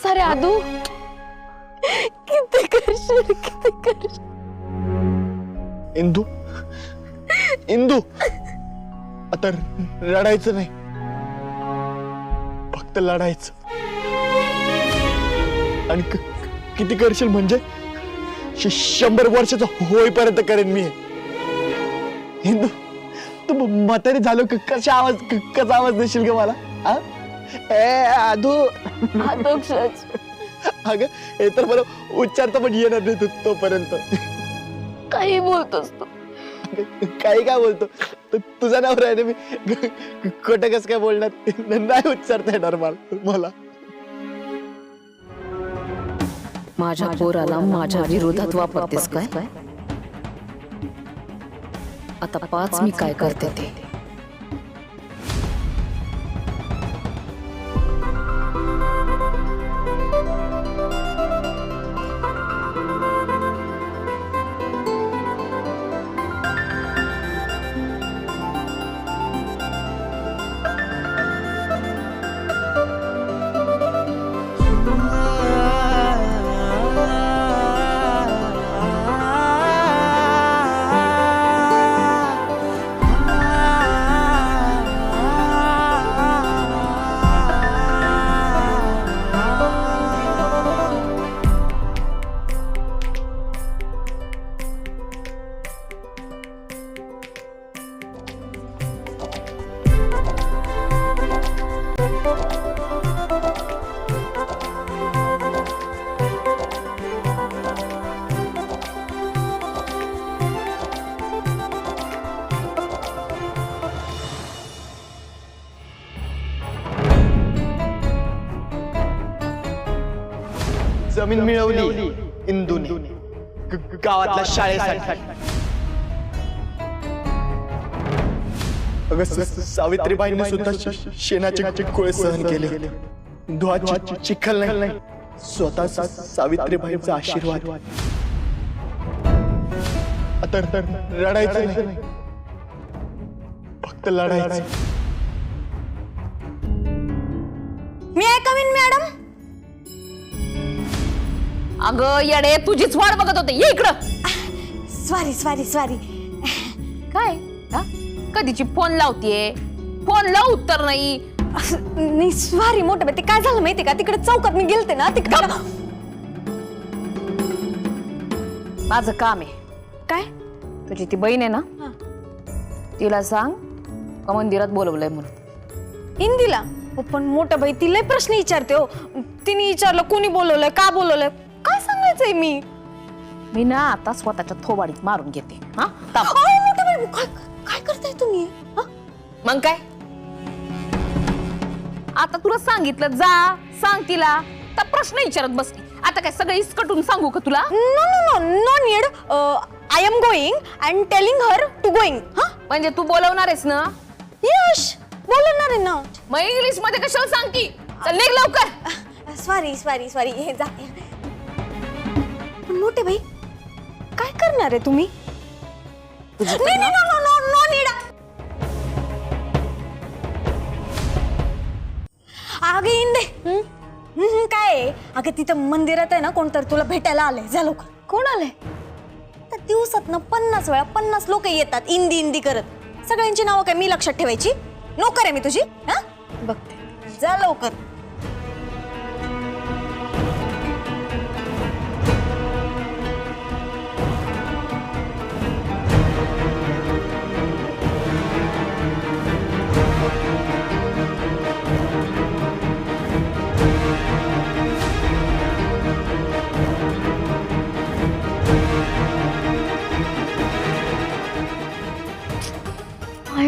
सारे आदू किती करशील इंदू इंदू आता रडायचं नाही, फक्त लढायचं. आणि किती करशील म्हणजे 100 वर्षाचा होईपर्यंत करेन मी. इंदू तू म्हातारी झालो कसा आवाज देशील ग मला? ए आदू अक्षरच अगं हे तर मला उच्चारता पण येणार नाही तोपर्यंत. काही बोलतोस तू. काही काय बोलतो तुझा नवरा आहे ना मी, खोटं कसं काय बोलणार? नाही उच्चारता येणार मला. माझ्या पोराला माझ्या विरोधात वापरतेस काय? आता 5 मी काय करते ते. जमीन मिळवली इंदूने गावातल्या शाळेसाठी. अगं सावित्रीबाईंनी सुद्धा शेणाचे कोळे सहन केले, धुवाची चिखल नाही, स्वतः सावित्रीबाईंचा आशीर्वाद. आता रडायचं नाही, फक्त लढायचं. मी ऐकावीन मॅडम. अगं येडे तुझीच वाट बघत होते, ये इकडं. सॉरी काय हा? कधीची फोन लावतीये, फोन लाव उत्तर नाही. नाही सॉरी मोठे बाई, ते काय झालं माहितीये का, तिकडे चौकात मी गेलते ना तिकडे. माझं काम आहे. काय? तुझी ती बहीण आहे ना, तिला सांग का मंदिरात बोलवलंय म्हणून. हिंदीला? पण मोठ्या बाई तिला प्रश्न विचारते हो. तिने विचारलं कोणी बोलवलंय, का बोलवलंय, काय सांगायचंय मी? मी ना आता स्वतःच्या थोबाडीत मारून घेते. हा मोठ्या बाई काय करताय तुम्ही? मग काय, आता तुला सांगितलं जा सांग तिला, तर प्रश्न विचारत बसली. आता काय सगळे इसकटून सांगू का तुला? No need. I am going and telling her to going. म्हणजे तू बोलवणार आहेस ना? यश बोलणार आहे ना. मग इंग्लिश मध्ये कशाला सांगती? चल निघ लवकर. सॉरी हे जा. मोठे भाई काय करणार आहे तुम्ही? No need. आगे इंदे काय? अगं तिथं मंदिरात आहे ना कोणतरी तुला भेटायला आलंय, जा लवकर. कोण आलंय? तर दिवसात ना 50 वेळा 50 लोक येतात इंदी करत. सगळ्यांची नावं काय मी लक्षात ठेवायची? नोकर आहे मी तुझी? हा बघते, जा लवकर.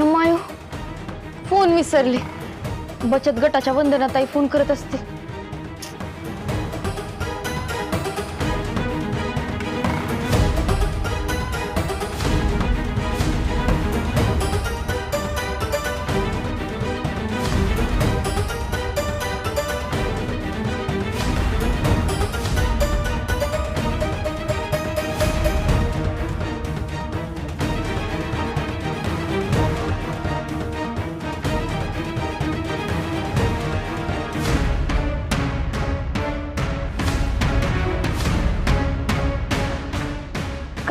मायो फोन विसरले. बचत गटाच्या वंदनाताई फोन करत असतील.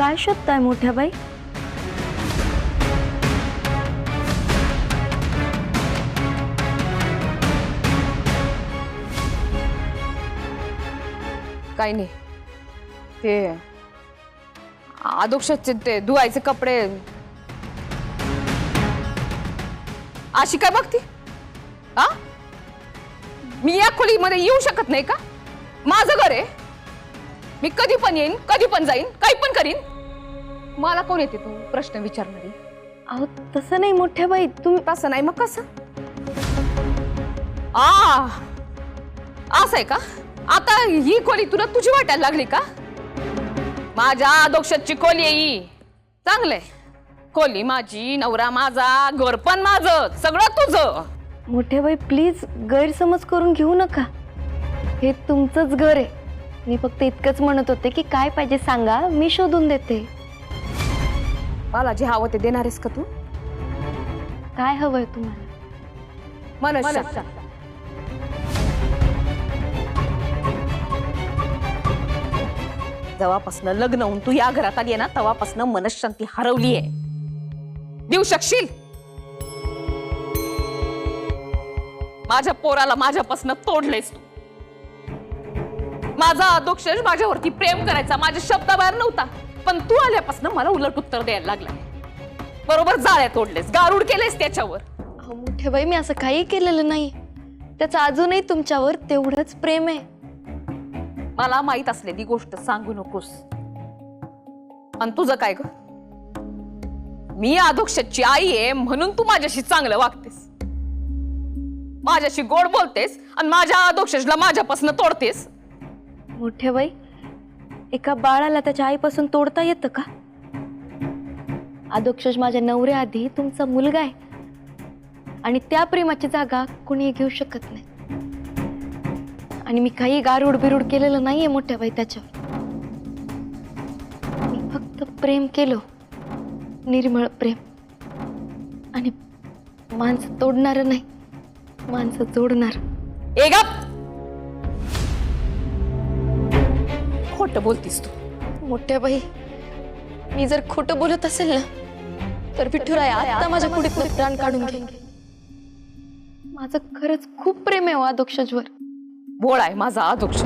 काय शोधताय मोठ्या बाई? काही नाही, ते आदोक्षाचे ते धुवायचे कपडे. अशी काय बघती? हा, मी या खोलीमध्ये येऊ शकत नाही का? माझं घर आहे, मी कधी पण येईन, कधी पण जाईन, काही पण करीन. मला कोण येते तू प्रश्न विचारणारी? अहो तसं नाही मोठ्या बाई, तुम्ही तसं नाही मग कसं? असं आहे का? आता ही खोली तुला तुझी वाटायला लागली का? माझ्या आदोक्षाची खोली आहे ही. चांगलंय, खोली माझी, नवरा माझा, घर पण माझं, सगळं तुझं. मोठ्या बाई प्लीज गैरसमज करून घेऊ नका. हे तुमचंच घर आहे. मी फक्त इतकंच म्हणत होते की काय पाहिजे सांगा, मी शोधून देते. मला जे हवं ते देणार आहेस का तू? काय हवंय तुम्हाला? मनशा. जेव्हापासनं लग्न होऊन तू या घरात आली आहे ना, तेव्हापासनं मनशांती हरवली आहे. देऊ शकशील? माझ्या पोराला माझ्यापासनं तोडलेस तू. माझा आदोक्षज माझ्यावरती प्रेम करायचा, माझ्या शब्दाबाहेर नव्हता, पण तू आल्यापासनं मला उलट उत्तर द्यायला लागला. बरोबर जाळ्या तोडलेस, गारुड केलेस त्याच्यावर. अहो मोठ्या बाई, मी असं काही केलेलं नाही. त्याचं अजूनही तुमच्यावर तेवढंच प्रेम आहे. मला माहित असलेली गोष्ट सांगू नकोस. आणि तुझं काय ग? मी आदोक्षची आई आहे म्हणून तू माझ्याशी चांगलं वागतेस, माझ्याशी गोड बोलतेस आणि माझ्या आदोक्षला माझ्यापासून तोडतेस. मोठ्या बाई, एका बाळाला त्याच्या आईपासून तोडता येतं का? आदोक्षज माझ्या नवऱ्याआधी तुमचा मुलगा आहे आणि त्या प्रेमाची जागा कोणी घेऊ शकत नाही. आणि मी काही गारुड बिरुड केलेलं नाहीये मोठ्या बाई त्याच्यावर. मी फक्त प्रेम केलं, निर्मळ प्रेम. आणि माणसं तोडणारं नाही, माणसं जोडणार. ए गप! खोटं बोलतीस तू. मोठ्या बाई, मी जर खोटं बोलत असेल ना, तर विठुराया आता माझ्या कुडीतनं प्राण काढून घे. माझं खरंच खूप प्रेम आहे आदोक्षजवर. भोळा आहे माझा आदोक्ष.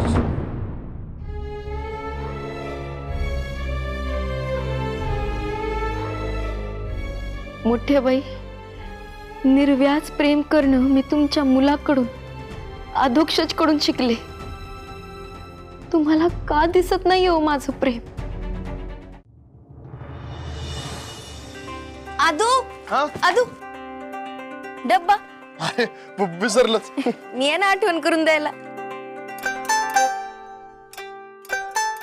मोठ्या बाई, निर्व्याज प्रेम करणं मी तुमच्या मुलाकडून, आदोक्षजकडून शिकले. तुम्हाला का दिसत नाही हो माझं प्रेम? आदू, आदू, डब्बा विसरलंच. मी आहे ना आठवण करून द्यायला.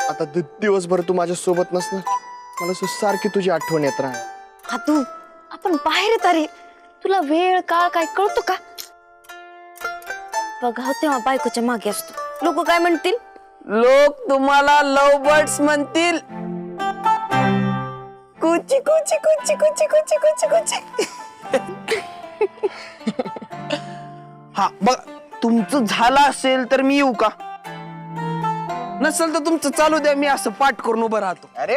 आता दिवसभर तू माझ्या सोबत नसणार, मला सारखी तुझी आठवण येत राहणार. आदू, आपण बाहेर येत रे. तुला वेळ काळ काय कळतो का? बघा तेव्हा बायकोच्या मागे असतो. लोक काय म्हणतील? लोक तुम्हाला लव बर्ड्स म्हणतील. कुची कुची कुची कुची कुची कुची कुची. हा बघ, तुमचं झालं असेल तर मी येऊ का? नसेल तर तुमचं चालू द्या, मी असं पाठ करून उभं राहतो. अरे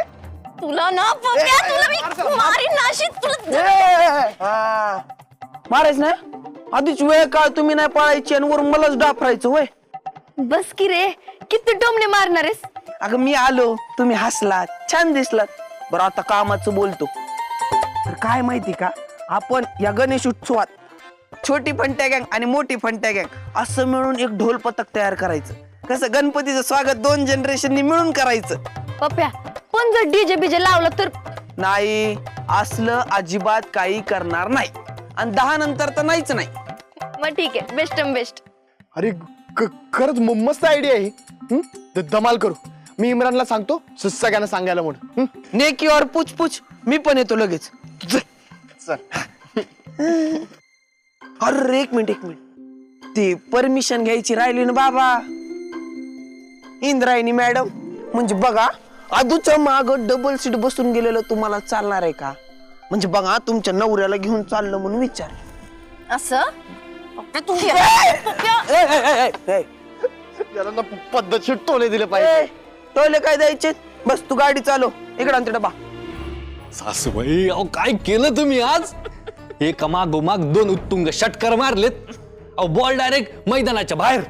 तुला ना पप्या, तुला मी मारीन नाशीत तुला. मारायच ना आधीच वेळ काळ तुम्ही नाही पाळायची आणि वरून मलाच डाफरायचं होय. बस की रे, किती टोमणे मारणार आहेस? अगं मी आलो, तुम्ही हसलात, छान दिसलात. बरं आता कामाचं बोलतो. तर काय माहिती का, आपण या गणेश उत्सवात छोटी फंट्या गँग आणि मोठी फंट्या गँग असं मिळून एक ढोल पथक तयार करायचं. कसं गणपतीचं स्वागत 2 जनरेशननी मिळून करायचं. पप्या, पण जर डीजे बीजे लावलं तर? नाही, असलं अजिबात काही करणार नाही. आणि 10 नंतर तर नाहीच नाही. मग ठीक आहे, बेस्ट बेस्ट. अरे खरंच मस्त आयडिया आहे. धमाल करू. मी इम्रानला सांगतो सगळ्यांना सांगायला म्हणून. नेकी और पूछ पूछ, मी पण येतो लगेच. अरे एक मिनिट, ते परमिशन घ्यायची राहिली ना बाबा. इंद्रायणी मॅडम, म्हणजे बघा आदूच्या माग डबल सीट बसून गेलेलं तुम्हाला चालणार आहे का? म्हणजे बघा तुमच्या नवऱ्याला घेऊन चाललं म्हणून विचार. असं याला ना पद्धतशीर टोले दिले पाहिजे. टोले काय द्यायचे? बस तू गाडी चालव, इकडं आण ते डबा. सासूबाई अहो काय केलं तुम्ही आज? एक मागोमाग 2 उत्तुंग षटकार मारलेत. अहो बॉल डायरेक्ट मैदानाच्या बाहेर.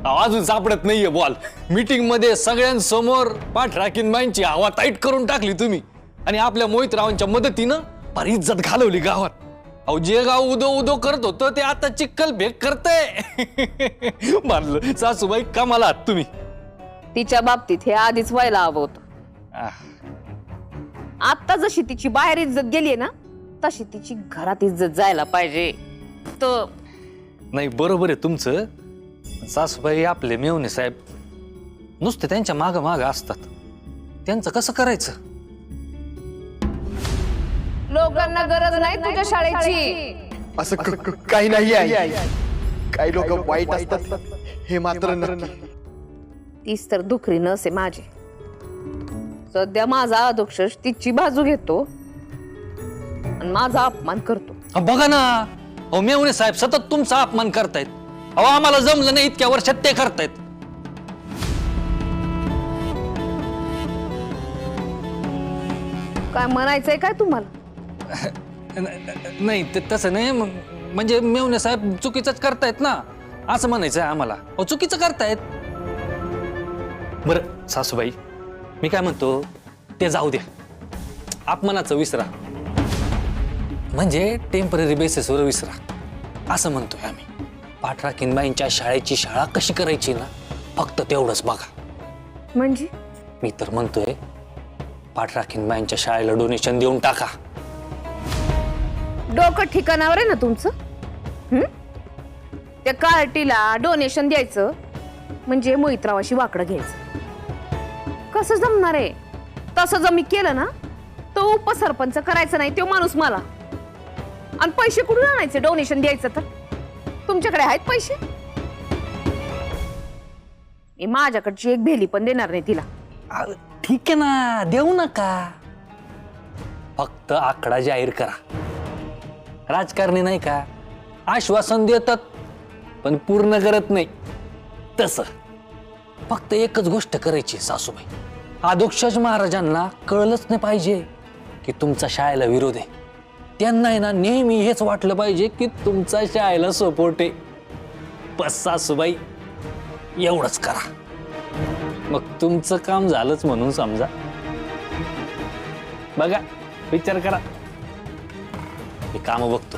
अहो, अजून सापडत नाहीये बॉल. मीटिंग मध्ये सगळ्यांसमोर पाठराखीनबाईंची हवा टाईट करून टाकली तुम्ही. आणि आपल्या मोहितरावांच्या मदतीनं फार इज्जत घालवली गावात. अहो जे गाव उदो उदो करत होतं ते आता चिक्कल भेक करतंय. मारलं सासूबाई कमाला आहात तुम्ही. तिच्या बाबतीत हे आधीच व्हायला हवं होतं. आता जशी तिची बाहेर इज्जत गेली ना तशी तिची घरात इज्जत जायला पाहिजे. तर नाही बरोबर आहे तुमचं. सासूबाई आपले मेवणे साहेब नुसते त्यांच्या माग माग असतात. त्यांचं कसं करायचं? लोकांना गरज नाही तुझ्या शाळेची. असं काही नाही आई. काही लोक वाईट असतात हे मात्र नक्की. तीच तर दुखरी नस आहे माझी. सध्या माझा अधोक्षज तिची बाजू घेतो आणि माझा अपमान करतो. अहो, बघा ना अहो मेवणे साहेब सतत तुमचा अपमान करतायत. अहो आम्हाला जमलं नाही इतक्या वर्षात ते करतायत. काय म्हणायचंय काय तुम्हाला? नाही ते तसं नाही म्हणजे मेवणे साहेब चुकीचंच करतायत ना असं म्हणायचं आहे आम्हाला. अहो चुकीचं करतायत. बरं सासूबाई मी काय म्हणतो ते जाऊ द्या. अपमानाचं विसरा म्हणजे टेम्पररी बेसिसवर विसरा असं म्हणतोय आम्ही. पाठराखीनबाईंच्या शाळेची शाळा कशी करायची ना फक्त तेवढंच बघा. म्हणजे मी तर म्हणतोय पाठराखीनबाईंच्या शाळेला डोनेशन देऊन टाका. डोकं ठिकाणावर आहे ना तुमचं? त्या कार्टीला डोनेशन द्यायचं म्हणजे मोहितरावाशी वाकडं घ्यायचं. कसं जमणार आहे? तसं जर मी केलं ना तो उपसरपंच करायचं नाही तो माणूस मला. आणि पैसे कुठून आणायचे डोनेशन द्यायचं तर? तुमच्याकडे आहेत पैसे? मी माझ्याकडची एक भेली पण देणार नाही तिला. ठीक आहे ना देऊ नका. फक्त आकडा जाहीर करा. राजकारणी नाही का आश्वासन देतात पण पूर्ण करत नाही तसं. फक्त एकच गोष्ट करायची सासूबाई. अधोक्षज महाराजांना कळलंच नाही पाहिजे की तुमचा शाळेला विरोध आहे. त्यांना आहे ना नेहमी हेच वाटलं पाहिजे की तुमचा शाळेला सपोर्ट आहे. बस सासूबाई एवढंच करा. मग तुमचं काम झालंच म्हणून समजा. बघा विचार करा. मी काम बघतो.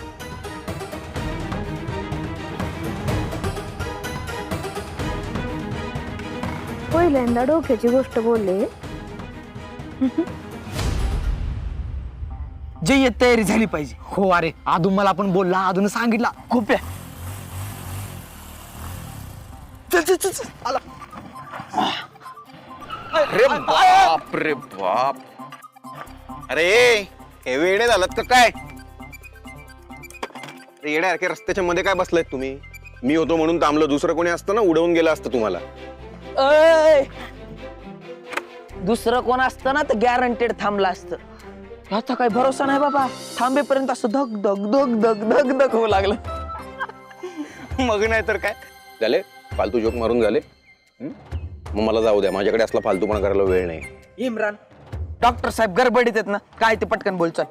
पहिल्यांदा डोक्याची गोष्ट बोलले. जे तयारी झाली पाहिजे. हो अरे अजून मला पण बोलला अजून सांगितला खूप आहे. चल चल चल चल. आला. अरे बाप रे बाप. अरे हे वेडे झालात का काय? येड्यासारखे रस्त्याच्या मध्ये काय बसलायत तुम्ही? मी होतो म्हणून थांबलो. दुसरं कोणी असतं ना उडवून गेलं असतं तुम्हाला. अय दुसरं कोण असतं ना तर गॅरंटेड थांबलं असतं. आता काही भरोसा नाही बाबा. थांबेपर्यंत असं धक धक धक धक धक धक होऊ लागलं. मग नाही तर काय झाले. फालतू जोक मारून झाले. मग मला जाऊ द्या. माझ्याकडे असला फालतूपणा करायला वेळ नाही. इम्रान डॉक्टर साहेब गडबडीत आहेत ना काय ते पटकन बोल. चल